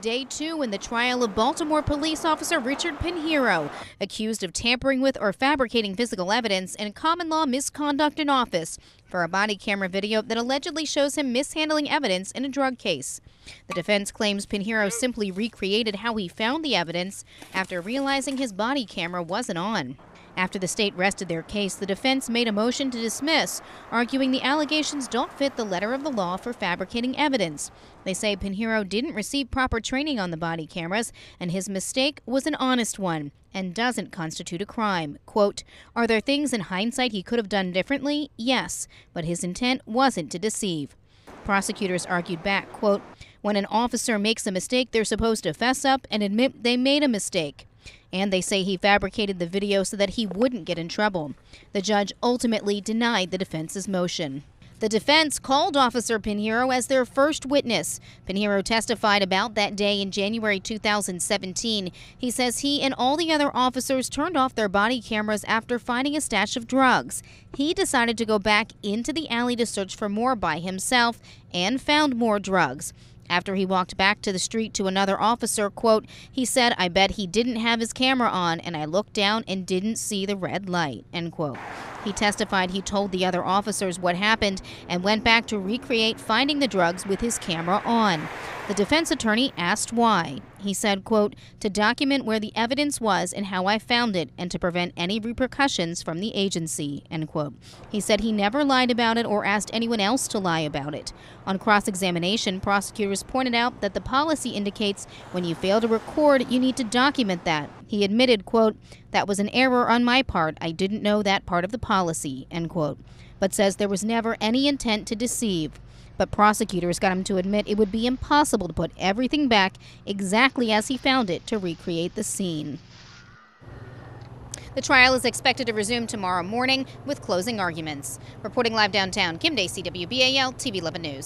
day 2 in the trial of Baltimore police officer Richard Pinheiro, accused of tampering with or fabricating physical evidence and common law misconduct in office for a body camera video that allegedly shows him mishandling evidence in a drug case. The defense claims Pinheiro simply recreated how he found the evidence after realizing his body camera wasn't on. After the state rested their case, the defense made a motion to dismiss, arguing the allegations don't fit the letter of the law for fabricating evidence. They say Pinheiro didn't receive proper training on the body cameras, and his mistake was an honest one and doesn't constitute a crime. Quote, "Are there things in hindsight he could have done differently? Yes, but his intent wasn't to deceive." Prosecutors argued back, quote, "When an officer makes a mistake, they're supposed to fess up and admit they made a mistake." And they say he fabricated the video so that he wouldn't get in trouble. The judge ultimately denied the defense's motion. The defense called Officer Pinheiro as their first witness. Pinheiro testified about that day in January 2017. He says he and all the other officers turned off their body cameras after finding a stash of drugs. He decided to go back into the alley to search for more by himself and found more drugs. After he walked back to the street to another officer, quote, he said, "I bet he didn't have his camera on, and I looked down and didn't see the red light," end quote. He testified he told the other officers what happened and went back to recreate finding the drugs with his camera on. The defense attorney asked why. He said, quote, "To document where the evidence was and how I found it, and to prevent any repercussions from the agency," end quote. He said he never lied about it or asked anyone else to lie about it. On cross-examination, prosecutors pointed out that the policy indicates when you fail to record, you need to document that. He admitted, quote, "That was an error on my part. I didn't know that part of the policy," end quote, but says there was never any intent to deceive. But prosecutors got him to admit it would be impossible to put everything back exactly as he found it to recreate the scene. The trial is expected to resume tomorrow morning with closing arguments. Reporting live downtown, Kim Day, CWBAL TV 11 News.